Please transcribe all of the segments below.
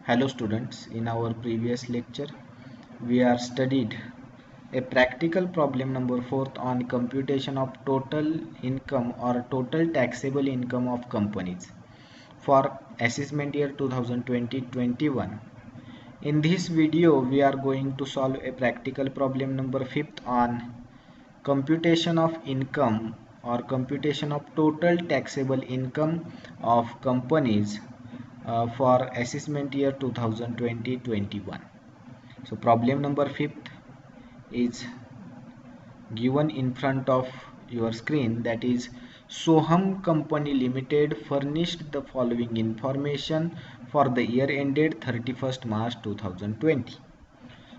Hello students, in our previous lecture we are studied a practical problem number 4 on computation of total income or total taxable income of companies for assessment year 2020-21. In this video we are going to solve a practical problem number 5 on computation of income or computation of total taxable income of companies for assessment year 2020-21. So problem number 5 is given in front of your screen, that is Soham Company Limited furnished the following information for the year ended 31st March 2020.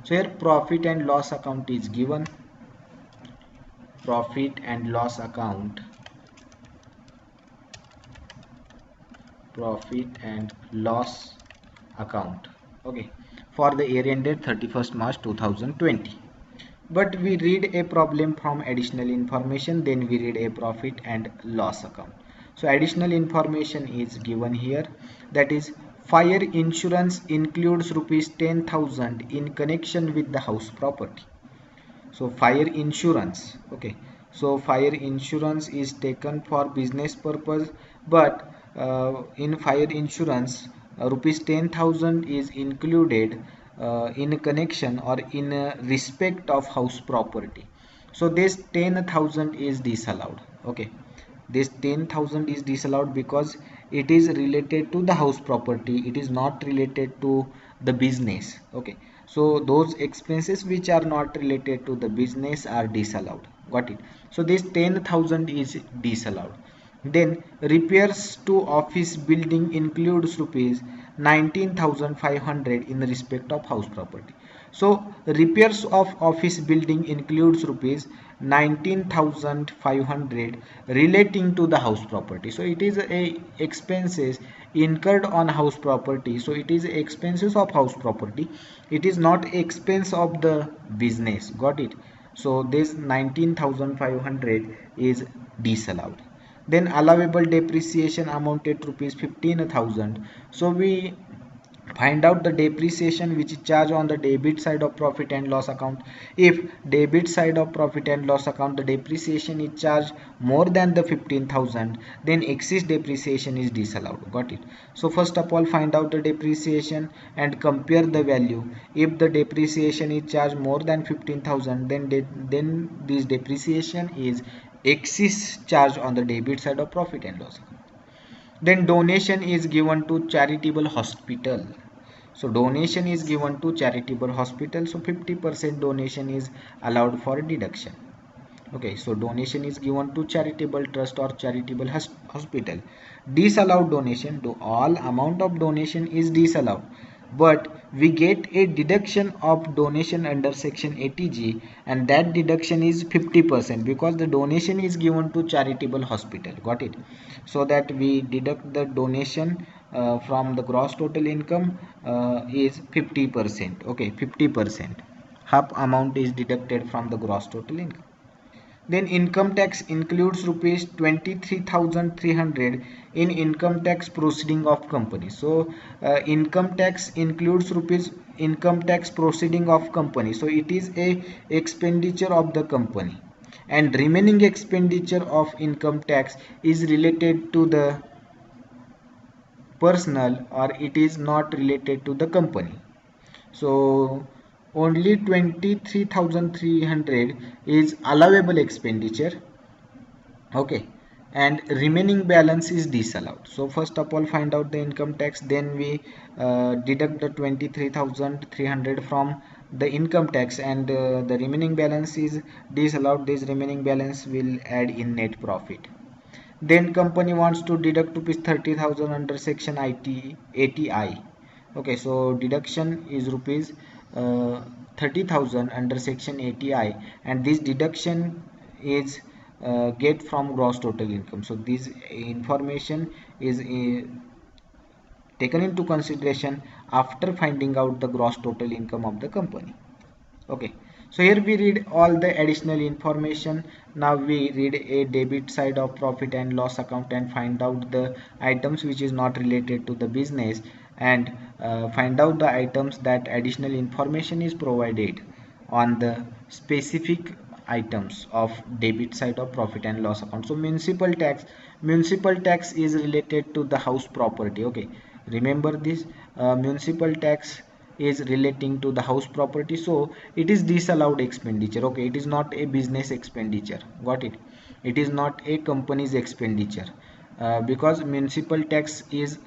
So here profit and loss account is given. Profit and loss account, profit and loss account, okay, for the year ended 31st March 2020. But we read a problem from additional information, then we read a profit and loss account. So additional information is given here, that is fire insurance includes rupees 10,000 in connection with the house property. So fire insurance, okay, so fire insurance is taken for business purpose, but in fire insurance rupees 10,000 is included in connection or in respect of house property. So this 10,000 is disallowed, okay, this 10,000 is disallowed because it is related to the house property, it is not related to the business, okay. So those expenses which are not related to the business are disallowed, got it. So this 10,000 is disallowed. Then repairs to office building includes rupees 19,500 in respect of house property. So repairs of office building includes rupees 19,500 relating to the house property. So it is a expenses incurred on house property. So it is expenses of house property. It is not expense of the business. Got it? So this 19,500 is disallowed. Then allowable depreciation amounted to rupees 15,000. So we find out the depreciation which is charged on the debit side of profit and loss account. If debit side of profit and loss account the depreciation is charged more than the 15,000, then excess depreciation is disallowed. Got it? So first of all find out the depreciation and compare the value. If the depreciation is charged more than 15,000, then this depreciation is excess charge on the debit side of profit and loss account. Then donation is given to charitable hospital. So donation is given to charitable hospital, so 50% donation is allowed for deduction. Okay, so donation is given to charitable trust or charitable hospital. Disallowed donation, all amount of donation is disallowed, but we get a deduction of donation under section 80G, and that deduction is 50% because the donation is given to charitable hospital. Got it? So that we deduct the donation from the gross total income is 50%. Okay, 50%, half amount is deducted from the gross total income. Then income tax includes rupees 23,300 in income tax proceeding of company. So income tax includes rupees income tax proceeding of company. So it is a expenditure of the company, and remaining expenditure of income tax is related to the personal or it is not related to the company. So only 23,300 is allowable expenditure, okay, and remaining balance is disallowed. So first of all find out the income tax, then we deduct the 23,300 from the income tax, and the remaining balance is disallowed. This remaining balance will add in net profit. Then company wants to deduct rupees 30,000 under section 80I. Okay, so deduction is rupees 30,000 under section 80I, and this deduction is get from gross total income. So this information is taken into consideration after finding out the gross total income of the company. Okay, so here we read all the additional information. Now we read a debit side of profit and loss account and find out the items which is not related to the business. and find out the items that additional information is provided on the specific items of debit side of profit and loss account. So municipal tax is related to the house property. Okay, remember this, municipal tax is relating to the house property, so it is disallowed expenditure. Okay, it is not a business expenditure, got it? It is not a company's expenditure, because municipal tax is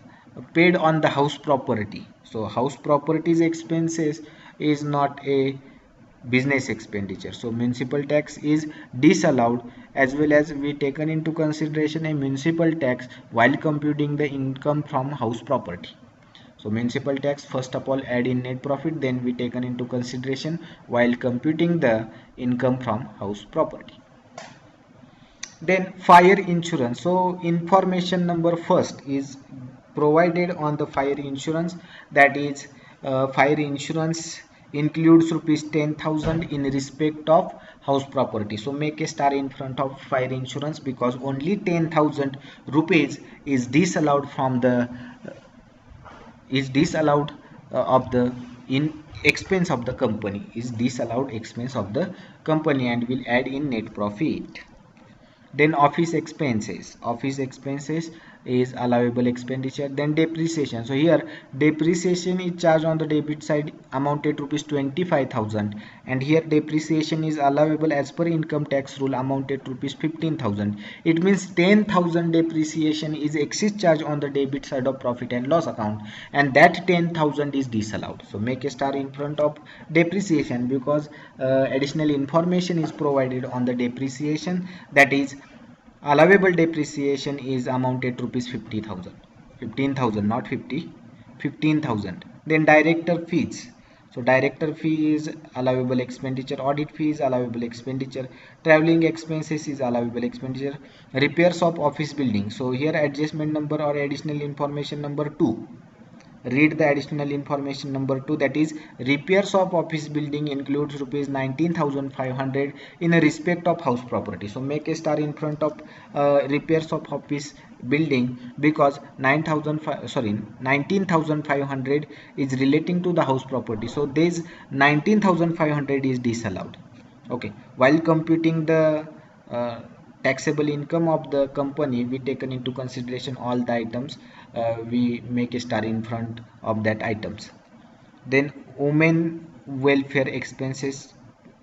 paid on the house property, so house properties expenses is not a business expenditure, so municipal tax is disallowed. As well as we taken into consideration a municipal tax while computing the income from house property. So municipal tax first of all add in net profit, then we taken into consideration while computing the income from house property. Then fire insurance. So information number first is provided on the fire insurance, that is fire insurance includes rupees 10,000 in respect of house property. So make a star in front of fire insurance, because only 10,000 rupees is disallowed from the of the in expense of the company, is disallowed expense of the company and will add in net profit. Then office expenses is allowable expenditure. Then depreciation, so here depreciation is charged on the debit side, amounted rupees 25,000, and here depreciation is allowable as per income tax rule, amounted to rupees 15,000. It means 10,000 depreciation is excess charge on the debit side of profit and loss account, and that 10,000 is disallowed. So make a star in front of depreciation, because additional information is provided on the depreciation, that is allowable depreciation is amounted to rupees 50,000, 15,000, not 50, 15,000. Then director fees, so director fee is allowable expenditure, audit fee is allowable expenditure, traveling expenses is allowable expenditure, repairs of office building. So here adjustment number or additional information number 2, read the additional information number 2, that is repairs of office building includes rupees 19,500 in a respect of house property. So make a star in front of repairs of office building, because 19,500 is relating to the house property, so this 19,500 is disallowed. Okay, while computing the uh, taxable income of the company, we taken into consideration all the items, we make a star in front of that items. Then women welfare expenses,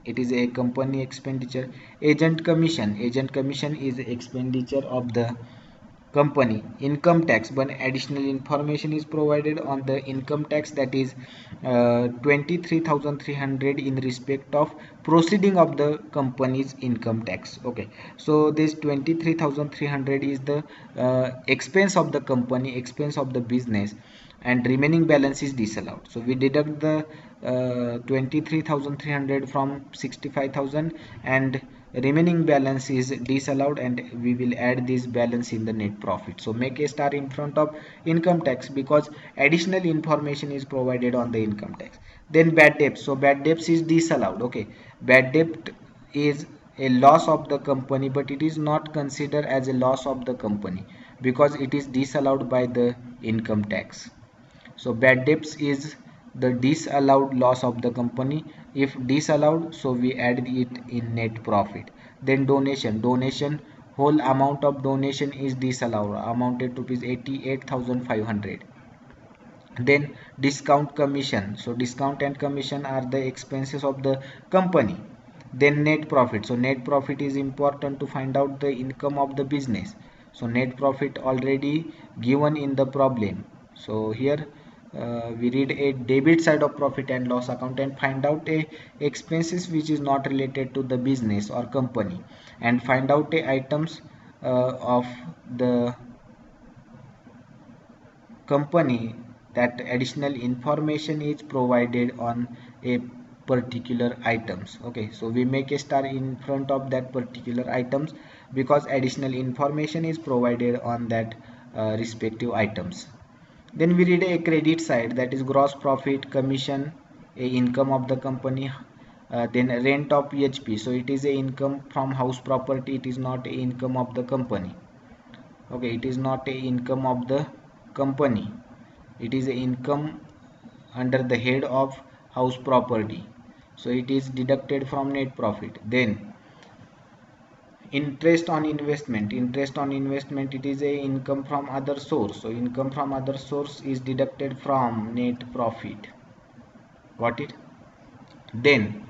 it is a company expenditure. Agent commission is expenditure of the company. Income tax, when additional information is provided on the income tax, that is 23,300 in respect of proceeding of the company's income tax. Okay, so this 23,300 is the expense of the company, expense of the business, and remaining balance is disallowed. So we deduct the 23,300 from 65,000, and remaining balance is disallowed, and we will add this balance in the net profit. So make a star in front of income tax, because additional information is provided on the income tax. Then bad debt, so bad debts is disallowed. Okay, bad debt is a loss of the company, but it is not considered as a loss of the company, because it is disallowed by the income tax. So bad debts is the disallowed loss of the company. If disallowed, so we add it in net profit. Then donation, whole amount of donation is disallowed, amounted to rupees 88,500. Then discount commission, so discount and commission are the expenses of the company. Then net profit, so net profit is important to find out the income of the business. So net profit already given in the problem. So here we read a debit side of profit and loss account and find out a expenses which is not related to the business or company, and find out a items of the company that additional information is provided on a particular items. Okay, so we make a star in front of that particular items, because additional information is provided on that respective items. Then we read a credit side, that is gross profit, commission, a income of the company. Then rent of PHP, so it is a income from house property, it is not a income of the company. Okay, it is not a income of the company. It is a income under the head of house property, so it is deducted from net profit. Then interest on investment, it is a income from other source, so income from other source is deducted from net profit. Got it? Then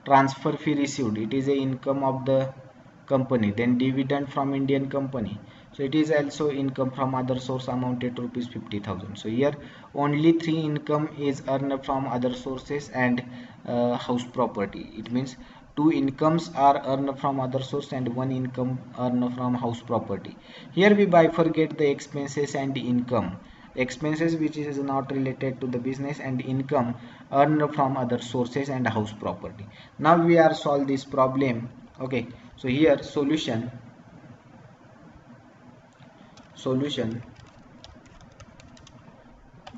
transfer fee received, it is a income of the company. Then dividend from Indian company, so it is also income from other source amounted to rupees 50,000. So here only three income is earned from other sources and house property. It means two incomes are earned from other source and one income earned from house property. Here we bifurcate the expenses and income. Expenses which is not related to the business, and income earned from other sources and house property. Now we are solve this problem. Okay, so here solution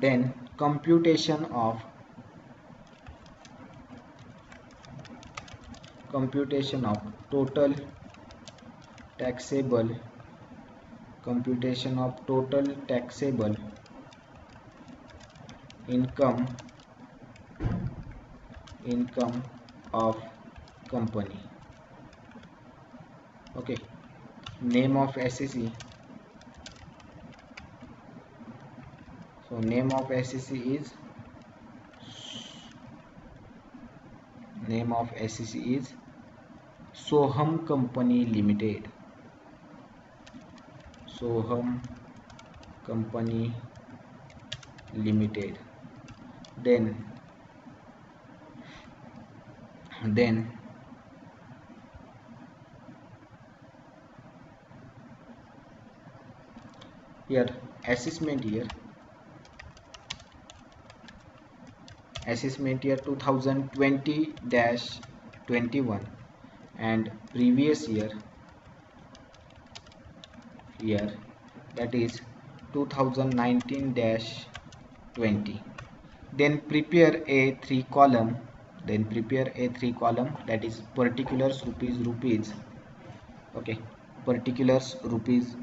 then computation of total taxable income of company. Okay, name of SEC. So name of SEC is Soham Company Limited. Soham Company Limited. Then here assessment year 2020-21 and previous year that is 2019-20. Then prepare a three column that is particulars rupees. Okay, particulars rupees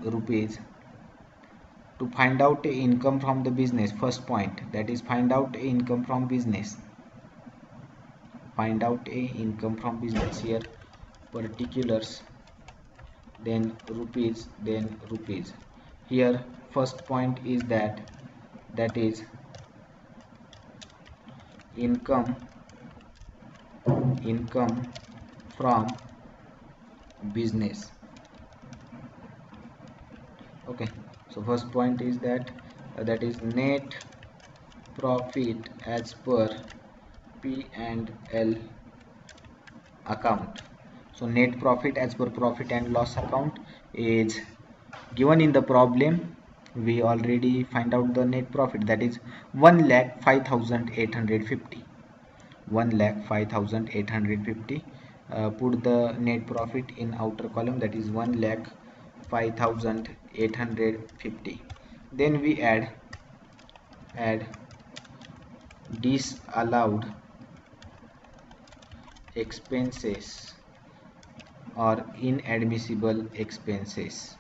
to find out a income from the business. First point, that is find out a income from business. Here particulars, then rupees. Here first point is that is income from business. Okay, so first point is that is net profit as per P&L account. So net profit as per profit and loss account is given in the problem. We already find out the net profit, that is 1,05,850. 1,05,850. Put the net profit in outer column, that is 1,05,850. Then we add disallowed expenses or inadmissible expenses.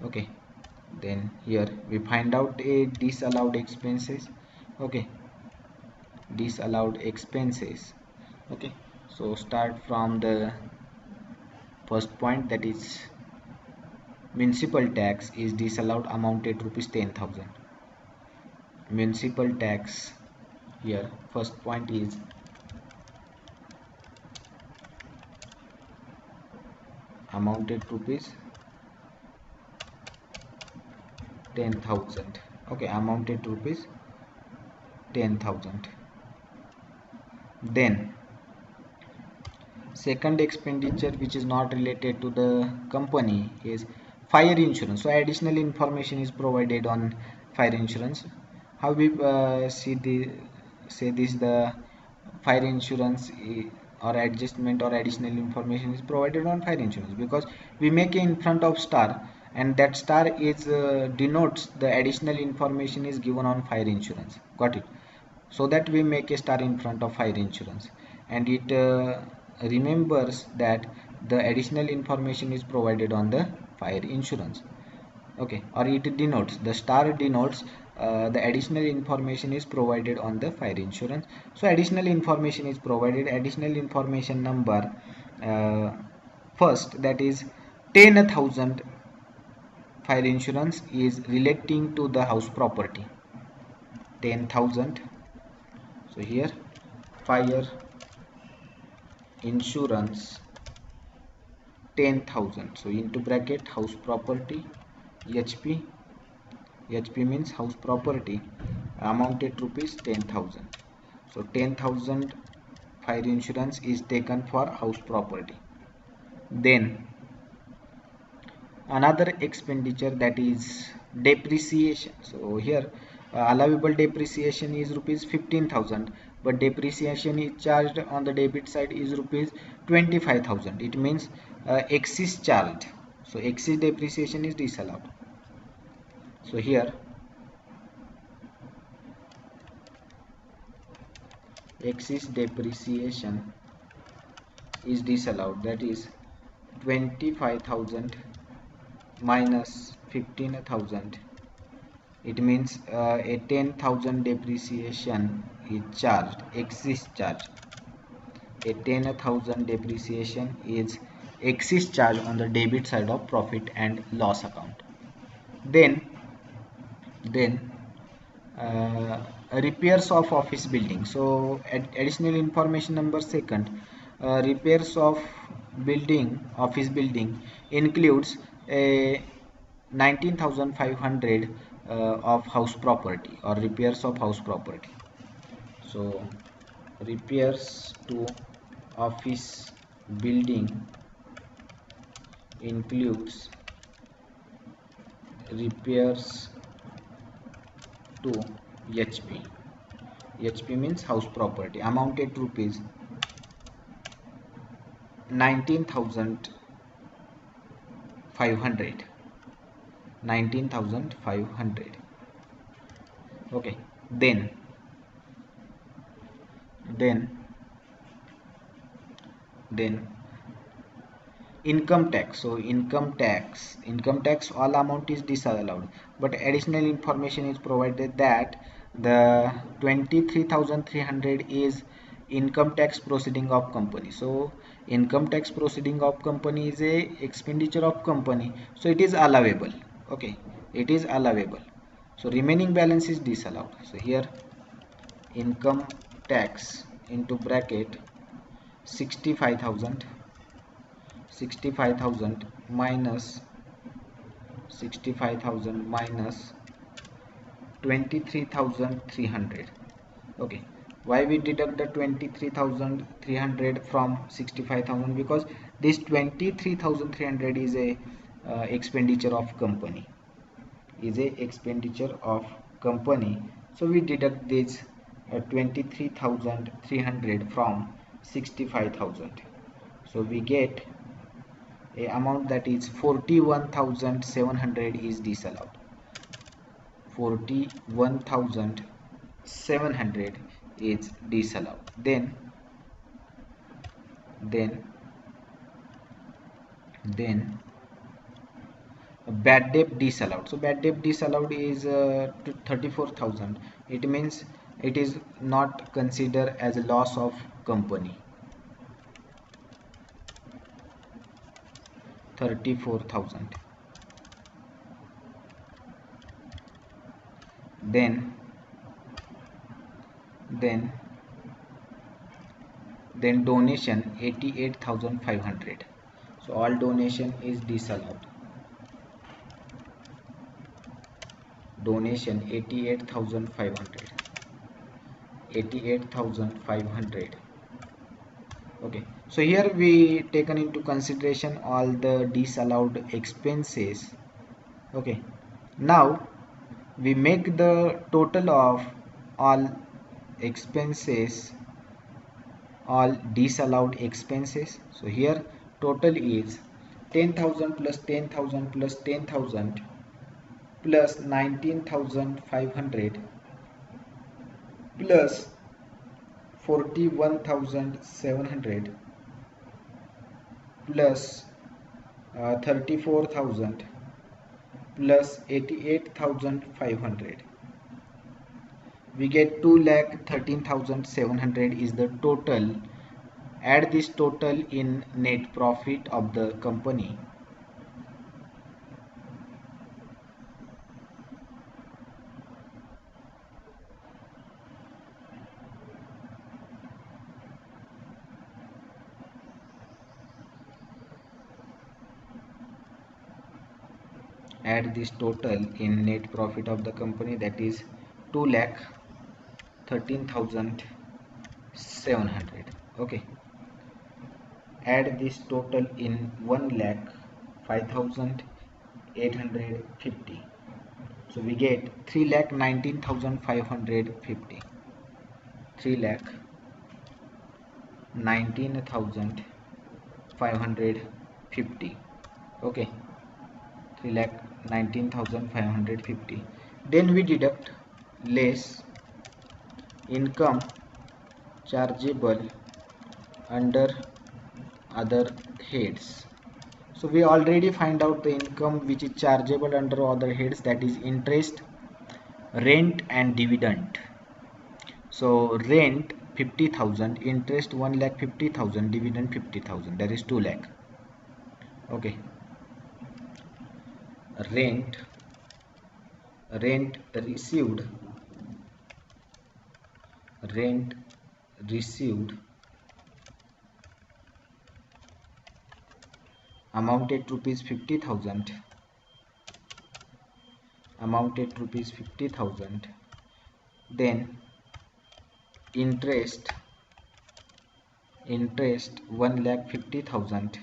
Okay, then here we find out a disallowed expenses. Okay, disallowed expenses. Okay, so start from the first point, that is municipal tax is disallowed amounted rupees 10,000. Municipal tax, here first point is amounted rupees 10,000. Okay, amounted rupees 10,000. Then second expenditure which is not related to the company is fire insurance. So additional information is provided on fire insurance. How we say this, the fire insurance or adjustment or additional information is provided on fire insurance, because we make in front of star, and that star is denotes the additional information is given on fire insurance. Got it? So that we make a star in front of fire insurance, and it remembers that the additional information is provided on the fire insurance. Okay, or it denotes, the star denotes the additional information is provided on the fire insurance. So additional information is provided, additional information number, uh, first, that is 10,000 fire insurance is relating to the house property, 10,000. So here fire insurance 10,000, so into bracket house property, HP, HP means house property, amounted rupees 10,000. So 10,000 fire insurance is taken for house property. Then another expenditure, that is depreciation. So here allowable depreciation is rupees 15,000, but depreciation is charged on the debit side is rupees 25,000. It means excess charged. So excess depreciation is disallowed. So here excess depreciation is disallowed, that is 25,000 minus 15,000. It means a 10,000 depreciation is charged, excess charge. A 10,000 depreciation is excess charge on the debit side of profit and loss account. Then repairs of office building. So additional information number second, repairs of building, office building includes a 19,500 of house property, or repairs of house property. So repairs to office building includes repairs to HP. HP means house property, amounted rupees 19,500. 19,500. Okay, then then income tax. So income tax all amount is disallowed, but additional information is provided that the 23,300 is income tax proceeding of company. So income tax proceeding of company is a expenditure of company, so it is allowable. Okay, it is allowable. So remaining balance is disallowed. So here income tax into bracket 65,000, 65,000 minus 65,000 minus 23,300. Okay, why we deduct the 23,300 from 65,000? Because this 23,300 is a expenditure of company, is a expenditure of company. So we deduct this 23,300 from 65,000. So we get a amount that is 41,700 is disallowed. 41,700 is disallowed. Then bad debt disallowed. So bad debt disallowed is 34,000. It means it is not considered as a loss of company. 34,000. Then donation 88,500. So all donation is disallowed. Donation 88,500. 88,500. Okay, so here we taken into consideration all the disallowed expenses. Okay, now we make the total of all expenses, all disallowed expenses. So here total is 10,000 plus 10,000 plus 10,000 plus 19,500 plus 41,700 plus 34,000 plus 88,500. We get 2,13,700 is the total. Add this total in net profit of the company. Add this total in net profit of the company, that is 2,13,700. Okay. Add this total in 1,05,850. So we get 3,19,550. 3,19,550. Okay. 3,19,550. Then we deduct less income chargeable under other heads. So we already find out the income which is chargeable under other heads, that is interest, rent and dividend. So rent 50,000, interest 1,50,000, dividend 50,000, that is 2 lakh. Okay. Rent received amounted rupees 50,000, then interest 1,50,000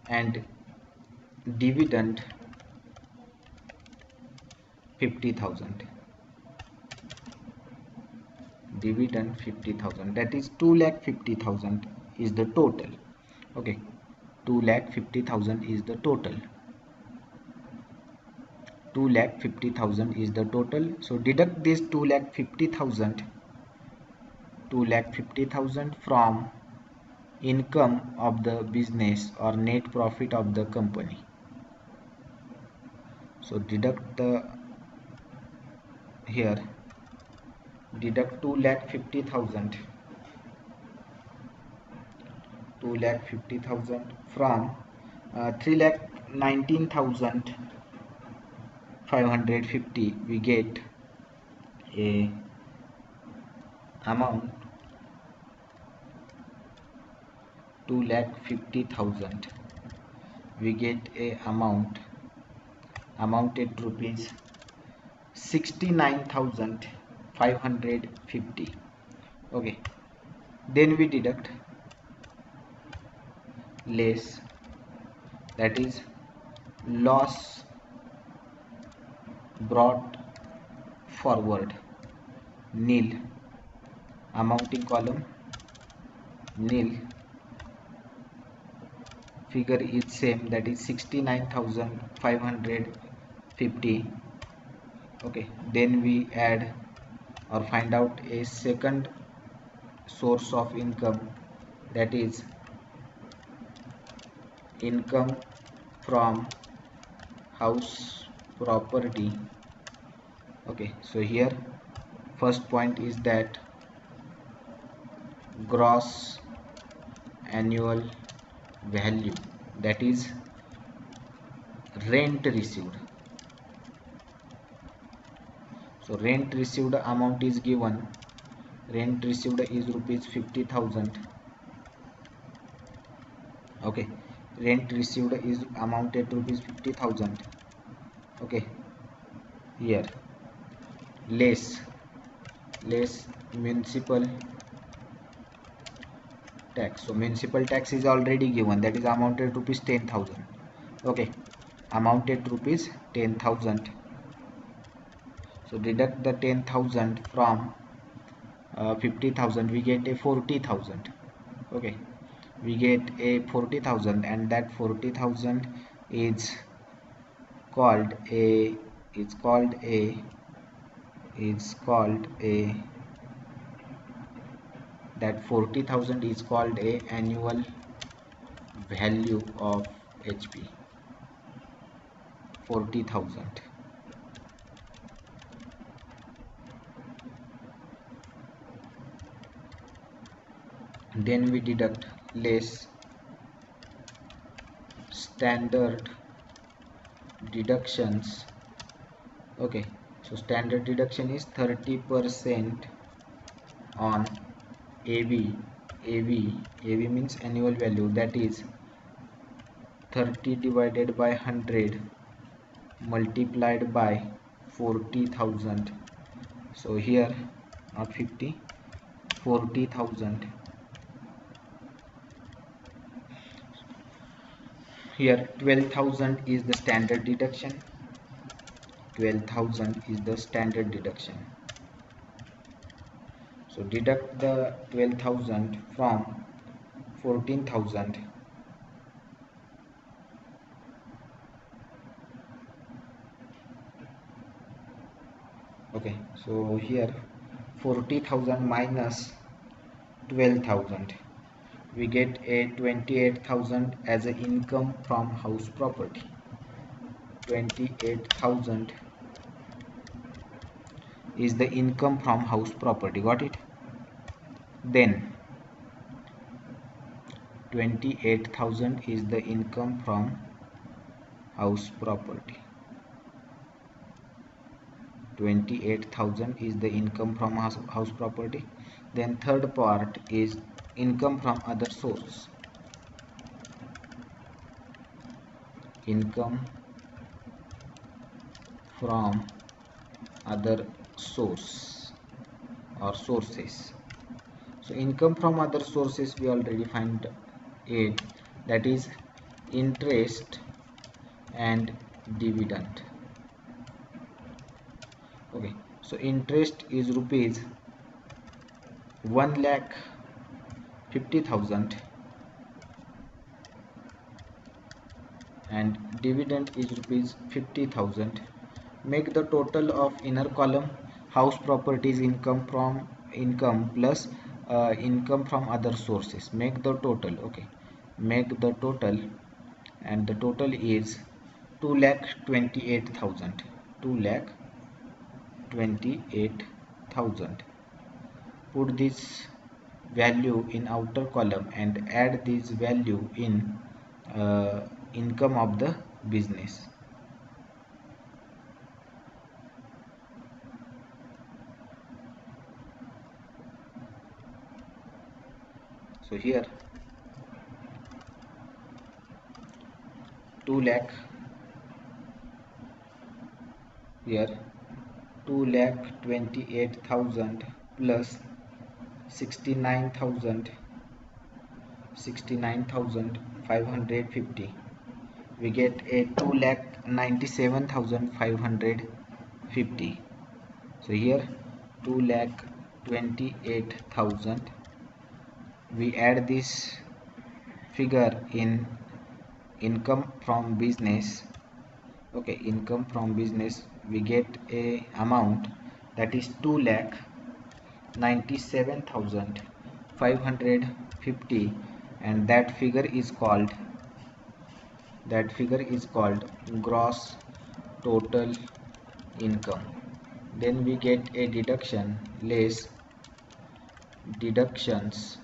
and dividend 50,000. Dividend 50,000, that is 2,50,000 is the total. Okay, 2,50,000 is the total. 2,50,000 is the total. So deduct this 2,50,000 from income of the business or net profit of the company. So deduct here deduct 2,50,000 from 3,19,550. we get a amount 2,50,000. we get a amounted rupees 69,550. Okay, then we deduct less, that is loss brought forward, nil, amounting column nil, figure is same, that is 69,550. okay, then we add or find out a second source of income, that is income from house property. Okay, so here first point is that gross annual value, that is rent received. So rent received amount is given, rent received is rupees 50,000. okay, rent received is amounted to rupees 50,000. okay, here less municipal tax. So municipal tax is already given, that is amounted rupees 10,000. okay, amounted rupees 10,000. so deduct the 10,000 from 50,000, we get a 40,000. okay, we get a 40,000, and that 40,000 is called a that 40,000 is called a annual value of HP. 40,000. Then we deduct less standard deductions. Okay, so standard deduction is 30% on AV. AV means annual value, that is 30 divided by 100 multiplied by 40,000. So here not 50, 40,000. Here 12,000 is the standard deduction. 12,000 is the standard deduction. So deduct the 12,000 from 14,000. Okay, so here 40,000 minus 12,000, we get a 28,000 as an income from house property. 28,000 is the income from house property. Got it? Then 28,000 is the income from house property. 28,000 is the income from house property. Then third part is income from other source. Income from other source or sources. So income from other sources we already find it, that is interest and dividend. Okay, so interest is rupees 1,50,000 and dividend is rupees 50,000. Make the total of inner column house properties income plus income from other sources. Make the total. Okay, make the total, and the total is 2,28,000. 2,28,000. Put this value in outer column and add this value in income of the business. So here 2 lakh, here 2,28,000 plus 69,550, we get a 2,97,550. So here 2,28,000, we add this figure in income from business. Okay, income from business, we get a amount that is 2,97,550, and that figure is called gross total income. Then we get a deduction less deductions.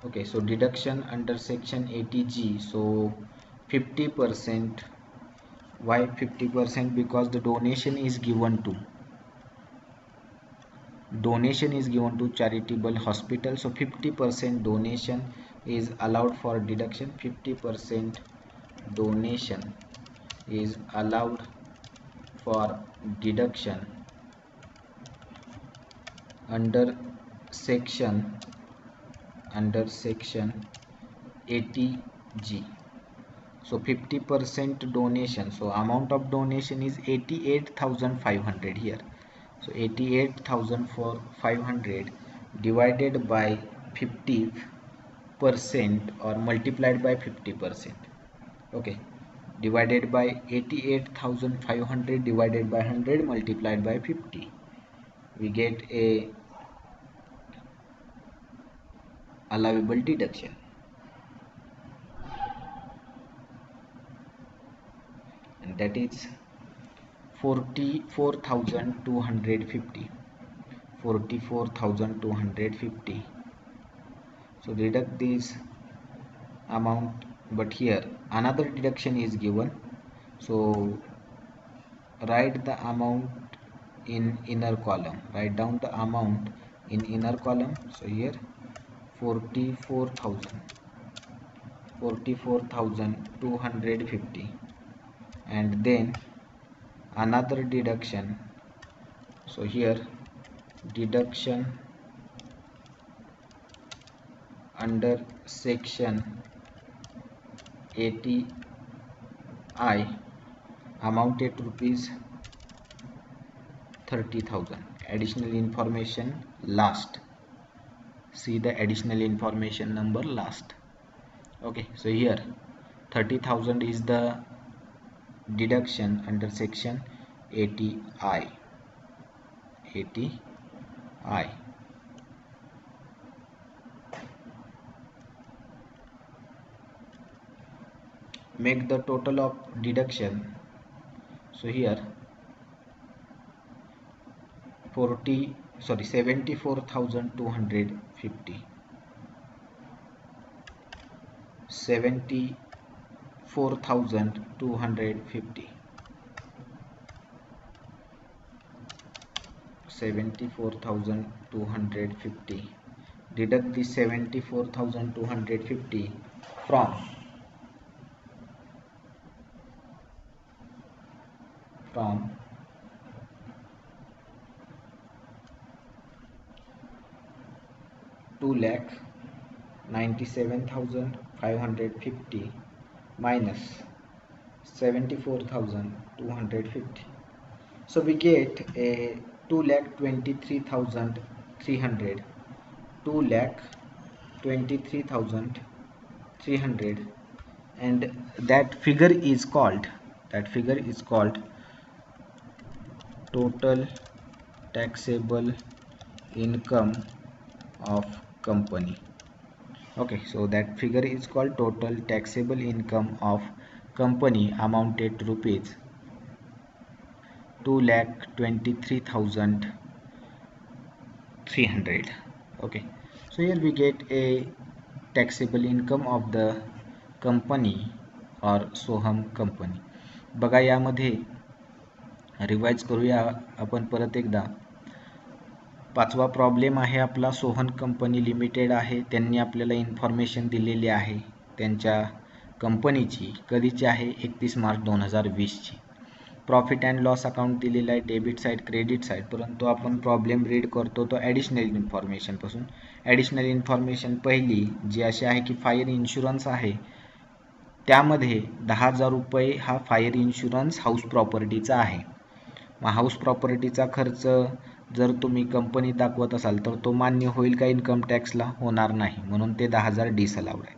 Okay, so deduction under section 80G. So 50%. Why 50%? Because the donation is given to charitable hospital. So 50% donation is allowed for deduction. 50% donation is allowed for deduction under section 80G. So 50% donation, so amount of donation is 88,500 here. So 88,500 divided by 50% or multiplied by 50%. Okay, divided by 88,500 divided by 100 multiplied by 50, we get a allowable deduction. and that is 44,250. 44,250. So deduct this amount, but here another deduction is given, so write the amount in inner column, write down the amount in inner column. So here 44,250, and then another deduction. So here deduction under section 80I amounted rupees 30,000. Additional information last. See the additional information number last. Okay, so here 30,000 is the deduction under section 80I. 80I. Make the total of deduction. So here 74,250. 74,250. 74,250. Deduct the 74,250 from 2,97,550 minus 74,250. So we get a 2,23,300. 2,23,300, and that figure is called total taxable income of company. Okay, so that figure is called total taxable income of company, amounted to rupees 2,23,300. Okay, so here we get a taxable income of the company or Soham company. बघा यामध्ये revise करूया आपण परत एकदा. पाचवा problem आहे आपला Sohan company limited आहे. त्यांनी आपल्याला इन्फॉर्मेशन दिलेली आहे त्यांच्या कंपनीची. कधीची आहे? 31 मार्च 2020 ची. प्रॉफिट अँड लॉस अकाउंट दिलेला आहे, डेबिट साईड क्रेडिट साईड. परंतु आपण प्रॉब्लेम रीड करतो तो ॲडिशनल इन्फॉर्मेशन पासून. ॲडिशनल इन्फॉर्मेशन पहिली जी अशी आहे की फायर इन्शुरन्स आहे, त्यामध्ये 10,000 रुपये हा फायर इन्शुरन्स हाऊस प्रॉपर्टीचा आहे. मग हाऊस प्रॉपर्टीचा खर्च जर तुम्ही कंपनीत दाखवत असाल तर तो मान्य होईल का इन्कम टॅक्सला? होणार नाही, म्हणून ते 10,000 डिसअलाउड आहे.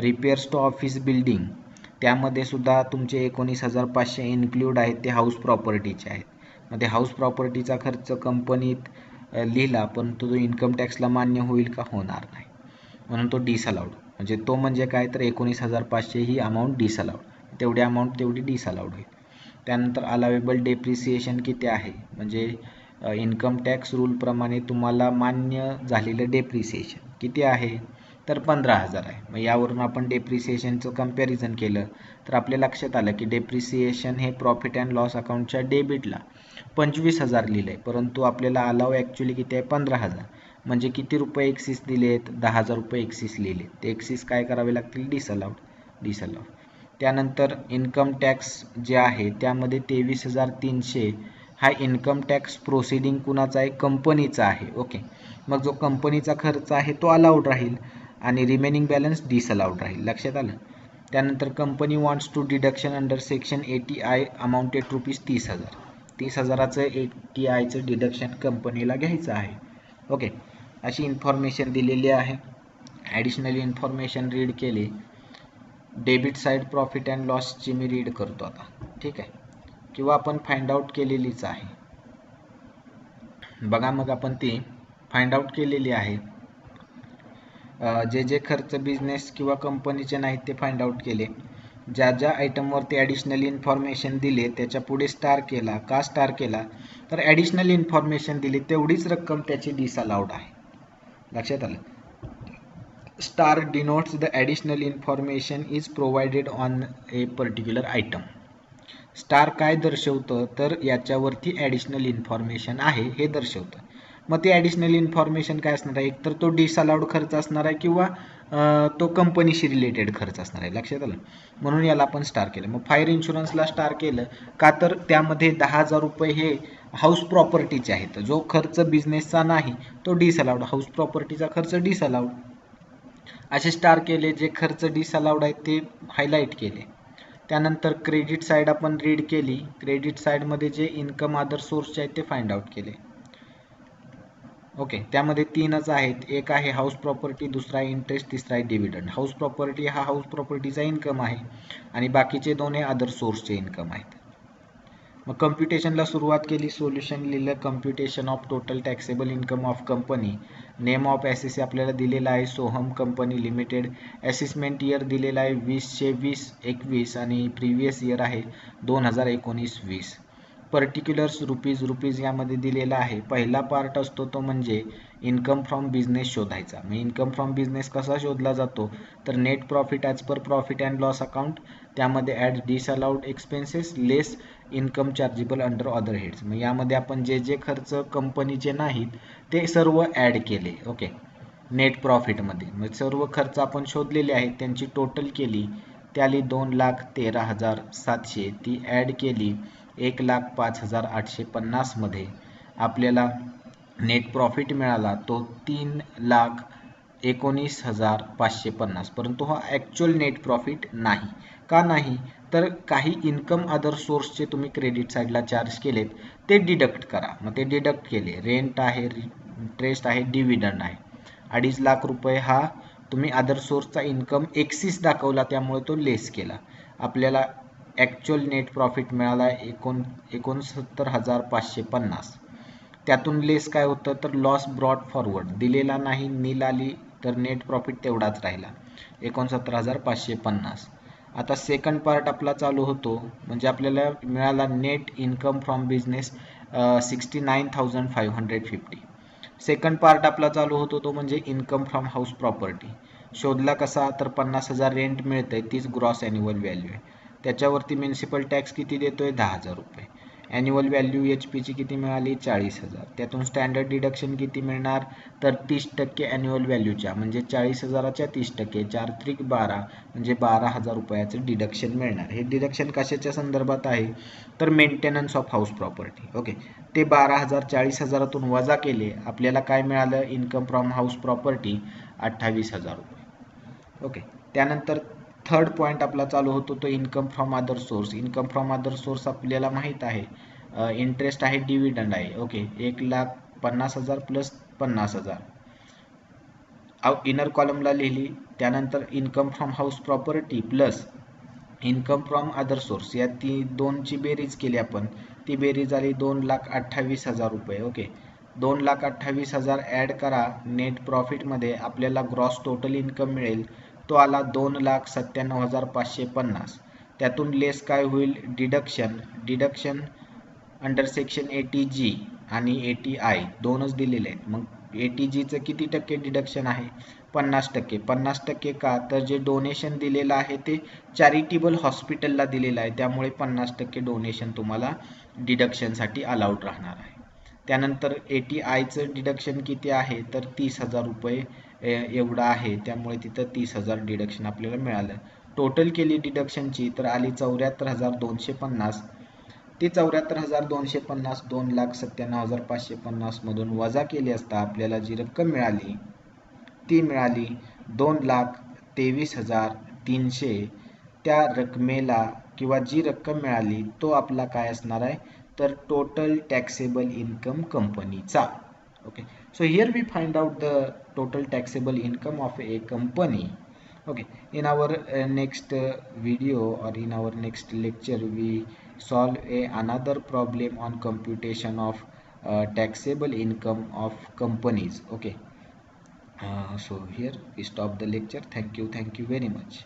रिपेअर्स टू ऑफिस बिल्डिंग, त्यामध्ये सुद्धा तुमचे 19,500 इन्क्लूड आहेत, ते हाऊस प्रॉपर्टीचे आहेत. मग ते हाऊस प्रॉपर्टीचा खर्च कंपनीत लिहिला, परंतु तो इन्कम टॅक्सला मान्य होईल का? होणार नाही, म्हणून तो डिसअलाउड. म्हणजे तो म्हणजे काय तर 19,500 ही अमाऊंट डिसअलाउड, तेवढी अमाऊंट तेवढी डिसअलाउड होईल. त्यानंतर अलावेबल डेप्रिसिएशन किती आहे, म्हणजे इन्कम टॅक्स रूलप्रमाणे तुम्हाला मान्य झालेलं डेप्रिसिएशन किती आहे तर 15,000 आहे. मग यावरून आपण डेप्रिसिएशनचं कम्पॅरिझन केलं तर आपल्या लक्षात आलं की डेप्रिसिएशन हे प्रॉफिट अँड लॉस अकाउंटच्या डेबिटला 25,000 लिहिलं आहे, परंतु आपल्याला अलाव ॲक्च्युली किती आहे? 15,000. म्हणजे किती रुपये एक्सिस दिलेत? 10,000 रुपये एक्सिस लिहिले. ते एक्सिस काय करावे लागतील? डिसअलाउड. त्यानंतर इन्कम टॅक्स जे आहे त्यामध्ये 23,300 हा इन्कम टॅक्स प्रोसिडिंग कुणाचा आहे? कंपनीचा आहे. ओके, मग जो कंपनीचा खर्च आहे तो अलाउड राहील आणि रिमेनिंग बॅलन्स डिसअलाउड राहील. लक्षात आलं. त्यानंतर company wants to deduction under section 80I amounted rupees 30,000. 30,000चं 80Iचं डिडक्शन कंपनीला घ्यायचं आहे. ओके, अशी इन्फॉर्मेशन दिलेली आहे. ॲडिशनल इन्फॉर्मेशन रीड केली. डेबिट साईड प्रॉफिट अँड लॉसची मी रीड करतो आता, ठीक आहे, किंवा आपण फाइंड आउट केलेलीच आहे. बघा, मग आपण ती फाइंड आउट केलेली आहे. जे खर्च बिझनेस किंवा कंपनीचे नाहीत ते फाइंड आउट केले. ज्या ज्या आयटमवरती ॲडिशनल इन्फॉर्मेशन दिले त्याच्या पुढे स्टार केला. का स्टार केला तर ॲडिशनल इन्फॉर्मेशन दिली तेवढीच रक्कम त्याची डिसअलाउड आहे. लक्षात आलं. Star denotes the additional information is provided on A particular item. Star काय दर्शवतं तर याच्यावरती ॲडिशनल इन्फॉर्मेशन आहे हे दर्शवतं. मग ती ॲडिशनल इन्फॉर्मेशन काय असणार आहे, एकतर तो डिसअलाउड खर्च असणार आहे किंवा तो कंपनीशी रिलेटेड खर्च असणार आहे. लक्षात आलं. म्हणून याला आपण स्टार केलं. मग फायर इन्शुरन्सला स्टार केलं का तर त्यामध्ये 10,000 रुपये हे हाऊस प्रॉपर्टीचे आहेत. जो खर्च बिझनेसचा नाही तो डिसअलाउड, हाऊस प्रॉपर्टीचा खर्च डिसअलाउड. असे स्टार केले. जे खर्च डिसअलाउड आहेत ते हायलाईट केले. त्यानंतर क्रेडिट साईड आपण रीड केली. क्रेडिट साईडमध्ये जे इन्कम अदर सोर्सचे आहेत ते फाइंड आउट केले. ओके, त्यामध्ये 3च आहेत. एक आहे हाऊस प्रॉपर्टी, दुसरा आहे इंटरेस्ट, तिसरा आहे डिव्हिडंड. हाऊस प्रॉपर्टी हा हाऊस प्रॉपर्टीचा इन्कम आहे आणि बाकीचे 2 हे अदर सोर्सचे इन्कम आहेत. मग कम्प्युटेशनला सुरुवात केली. सोल्युशन लिहिलं. Computation of total taxable income of company. Name of S आपल्याला दिलेला आहे सोहम कंपनी लिमिटेड. असेसमेंट इयर दिलेला आहे 2020-21 आणि प्रिव्हियस इयर आहे 2019-20. पर्टिक्युलर्स रुपीज यामध्ये दिलेला आहे. पहिला पार्ट असतो तो म्हणजे इन्कम फ्रॉम बिझनेस शोधायचा. मग इन्कम फ्रॉम बिझनेस कसा शोधला जातो तर net profit as per profit and loss account, त्यामध्ये add disallowed expenses less income chargeable under other heads. मग यामध्ये आपण जे जे खर्च कंपनीचे नाहीत ते सर्व ॲड केले. ओके, नेट प्रॉफिटमध्ये. मग सर्व खर्च आपण शोधलेले आहेत, त्यांची टोटल केली, त्याली 2,13,700. ती ॲड केली 1,05,850 मध्ये. आपल्याला नेट प्रॉफिट मिळाला तो 3,19,550. परंतु हा ॲक्च्युअल नेट प्रॉफिट नाही. का नाही तर काही इन्कम अदर सोर्सचे तुम्ही क्रेडिट साईडला चार्ज केलेत ते डिडक्ट करा. मग ते डिडक्ट केले. रेंट आहे, इंटरेस्ट आहे, डिव्हिडंड आहे. 2.5 लाख रुपये हा तुम्ही अदर सोर्सचा इन्कम एक्सिस दाखवला त्यामुळे तो लेस केला. आपल्याला ॲक्च्युअल नेट प्रॉफिट मिळाला 69,550. त्यातून लेस काय होतं तर लॉस ब्रॉट फॉरवर्ड दिलेला नाही, नील आली तर नेट प्रॉफिट तेवढाच राहिला 69,550. आता सेकंड पार्ट आपला चालू होतो म्हणजे आपल्याला मिळाला net income from business 69,550. Second part आपला चालू होतो तो म्हणजे इन्कम फ्रॉम हाऊस प्रॉपर्टी. शोधला कसा तर 50,000 रेंट मिळतंय, तीच ग्रॉस ॲन्युअल व्हॅल्यू आहे. त्याच्यावरती म्युन्सिपल टॅक्स किती देतोय 10,000 रुपये. ॲन्युअल व्हॅल्यू HP ची किती मिळाली 40,000. त्यातून स्टँडर्ड डिडक्शन किती मिळणार तर 30% ॲन्युअल व्हॅल्यूच्या म्हणजे 40,000च्या 30%, 4-12 म्हणजे 12,000 रुपयाचं डिडक्शन मिळणार. हे डिडक्शन कशाच्या संदर्भात आहे तर maintenance of house property. Okay, ते 12,000 40,000तून वजा केले, आपल्याला काय मिळालं इन्कम फ्रॉम हाऊस प्रॉपर्टी 28,000 रुपये. ओके, त्यानंतर थर्ड पॉईंट आपला चालू होतो तो income from other source. Income from other source आपल्याला माहीत आहे इंटरेस्ट आहे, डिव्हिडंड आहे. ओके, 1,50,000 प्लस 50,000 इनर कॉलमला लिहिली. त्यानंतर income from house property plus income from other source या दोनची बेरीज केली आपण. ती बेरीज आली 2,28,000 रुपये. ओके, 2,28,000 ॲड करा नेट प्रॉफिटमध्ये, आपल्याला ग्रॉस टोटल इन्कम मिळेल तो आला 2,97,550. त्यातून लेस काय होईल डिडक्शन अंडर सेक्शन 80G आणि 80I दोनच दिलेले आहेत. मग 80Gचं किती टक्के डिडक्शन आहे 50%. 50% का तर जे डोनेशन दिलेलं आहे ते चॅरिटेबल हॉस्पिटलला दिलेलं आहे, त्यामुळे 50% डोनेशन तुम्हाला डिडक्शनसाठी अलाउड राहणार आहे. त्यानंतर 80Iचं डिडक्शन किती आहे तर 30,000 रुपये एवढं आहे, त्यामुळे तिथं 30,000 डिडक्शन आपल्याला मिळालं. टोटल केली डिडक्शनची तर आली 74,250. ती 74,250 2,97,550 मधून वजा केली असता आपल्याला जी रक्कम मिळाली ती मिळाली 2,23,300. त्या रकमेला किंवा जी रक्कम मिळाली तो आपला काय असणार आहे तर टोटल टॅक्सेबल इन्कम कंपनीचा. Okay, so here we find out the total taxable income of a company. Okay, in our next video or in our next lecture we solve another problem on computation of taxable income of companies. Okay, so here we stop the lecture. Thank you very much.